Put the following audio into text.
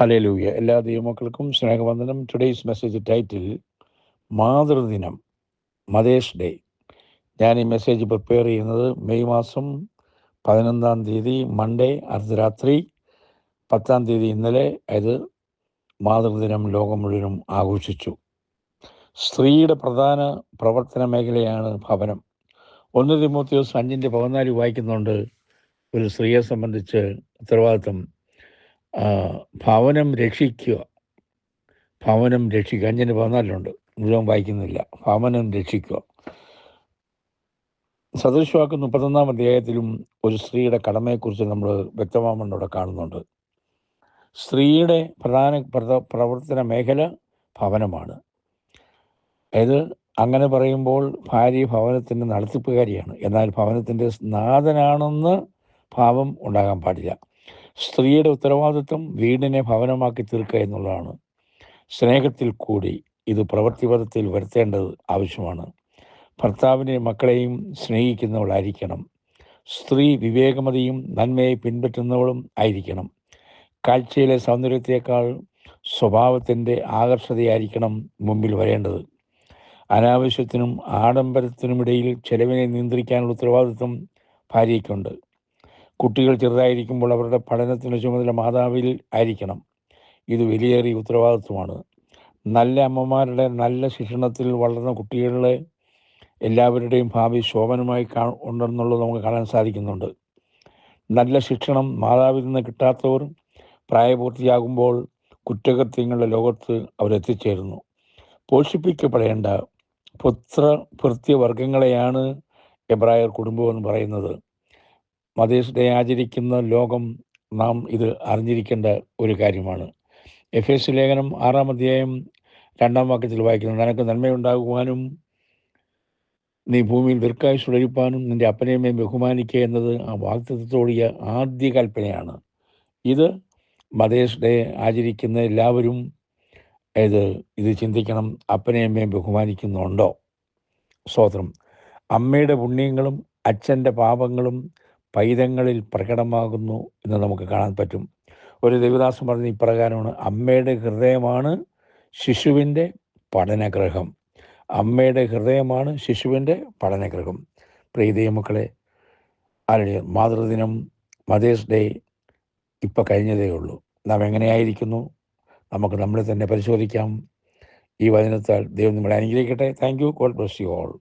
Hallelujah. എല്ലാ ദൈവമക്കൾക്കും സ്നേഹവന്ദനം. ടുഡേയ്സ് മെസ്സേജ് ടൈറ്റിൽ മാതൃദിനം, മദേഴ്സ് ഡേ. ഞാൻ ഈ മെസ്സേജ് പ്രിപ്പയർ ചെയ്യുന്നത് മെയ് മാസം 11 മൺഡേ അർദ്ധരാത്രി, 10 ഇന്നലെ അത് മാതൃദിനം ലോകം മുഴുവനും ആഘോഷിച്ചു. സ്ത്രീയുടെ പ്രധാന പ്രവർത്തന മേഖലയാണ് ഭവനം. 1 തിമോഥെയോസ് 5:14 വായിക്കുന്നുണ്ട്, ഒരു സ്ത്രീയെ സംബന്ധിച്ച് ഉത്തരവാദിത്വം ഭവനം രക്ഷിക്കുക. 5:14 മുഴുവൻ വായിക്കുന്നില്ല. ഭവനം രക്ഷിക്കുക. സദൃശവാക്യം 31 അധ്യായത്തിലും ഒരു സ്ത്രീയുടെ കടമയെക്കുറിച്ച് നമ്മൾ വ്യക്തമാമണ്ണം ഇവിടെ കാണുന്നുണ്ട്. സ്ത്രീയുടെ പ്രവർത്തന മേഖല ഭവനമാണ്. അതായത് അങ്ങനെ പറയുമ്പോൾ ഭാര്യ ഭവനത്തിൻ്റെ നടത്തിപ്പുകാരിയാണ്, എന്നാൽ ഭവനത്തിൻ്റെ നാഥനാണെന്ന് ഭാവം ഉണ്ടാകാൻ പാടില്ല. സ്ത്രീയുടെ ഉത്തരവാദിത്വം വീടിനെ ഭവനമാക്കി തീർക്കുക എന്നുള്ളതാണ്. സ്നേഹത്തിൽ കൂടി ഇത് പ്രവൃത്തിപഥത്തിൽ വരുത്തേണ്ടത് ആവശ്യമാണ്. ഭർത്താവിനെയും മക്കളെയും സ്നേഹിക്കുന്നവളായിരിക്കണം. സ്ത്രീ വിവേകമതിയും നന്മയെ പിൻപറ്റുന്നവളും ആയിരിക്കണം. കാഴ്ചയിലെ സൗന്ദര്യത്തേക്കാൾ സ്വഭാവത്തിൻ്റെ ആകർഷതയായിരിക്കണം മുമ്പിൽ വരേണ്ടത്. അനാവശ്യത്തിനും ആഡംബരത്തിനുമിടയിൽ ചെലവിനെ നിയന്ത്രിക്കാനുള്ള ഉത്തരവാദിത്വം ഭാര്യയ്ക്കുണ്ട്. കുട്ടികൾ ചെറുതായിരിക്കുമ്പോൾ അവരുടെ പഠനത്തിന് ചുമതല മാതാവിൽ ആയിരിക്കണം. ഇത് വിലയേറിയ ഉത്തരവാദിത്വമാണ്. നല്ല അമ്മമാരുടെ നല്ല ശിക്ഷണത്തിൽ വളർന്ന കുട്ടികളെ എല്ലാവരുടെയും ഭാവി ശോഭനമായി ഉണ്ടെന്നുള്ളത് നമുക്ക് കാണാൻ സാധിക്കുന്നുണ്ട്. നല്ല ശിക്ഷണം മാതാവിൽ നിന്ന് കിട്ടാത്തവർ പ്രായപൂർത്തിയാകുമ്പോൾ കുറ്റകൃത്യങ്ങളുടെ ലോകത്ത് അവരെത്തിച്ചേരുന്നു. പോഷിപ്പിക്കപ്പെടേണ്ട ഭൃത്യവർഗങ്ങളെയാണ് എബ്രായർ കുടുംബമെന്ന് പറയുന്നത്. മദേഴ്സ് ഡേ ആചരിക്കുന്ന ലോകം നാം ഇത് അറിഞ്ഞിരിക്കേണ്ട ഒരു കാര്യമാണ്. എഫേസ്യ ലേഖനം 6 അധ്യായം 2 വാക്യത്തിൽ വായിക്കുന്നത്, നിനക്ക് നന്മയുണ്ടാകുവാനും നീ ഭൂമിയിൽ ദീർഘായുസ്സുള്ളരിപ്പാനും നിൻ്റെ അപ്പനെയമ്മയും ബഹുമാനിക്കുക എന്നത് ആ വാഗ്ദത്തത്തോടിയ ആദ്യ കൽപ്പനയാണ്. ഇത് മദേഴ്സ് ഡേ ആചരിക്കുന്ന എല്ലാവരും ഇത് ചിന്തിക്കണം. അപ്പനെയമ്മയും ബഹുമാനിക്കുന്നുണ്ടോ? സ്തോത്രം. അമ്മയുടെ പുണ്യങ്ങളും അച്ഛൻ്റെ പാപങ്ങളും പൈതങ്ങളിൽ പ്രകടമാകുന്നു എന്ന് നമുക്ക് കാണാൻ പറ്റും. ഒരു ദേവദാസൻ പറഞ്ഞ ഇപ്രകാരമാണ്, അമ്മയുടെ ഹൃദയമാണ് ശിശുവിൻ്റെ പഠനഗ്രഹം. അമ്മയുടെ ഹൃദയമാണ് ശിശുവിൻ്റെ പഠനഗ്രഹം. പ്രിയ ദൈവമക്കളെ, മാതൃദിനം, മദേഴ്സ് ഡേ ഇപ്പം കഴിഞ്ഞതേ ഉള്ളൂ. നാം എങ്ങനെയായിരിക്കുന്നു? നമുക്ക് നമ്മളെ തന്നെ പരിശോധിക്കാം. ഈ വചനത്താൽ ദൈവം നമ്മളെ അനുഗ്രഹിക്കട്ടെ. Thank you. God bless you all.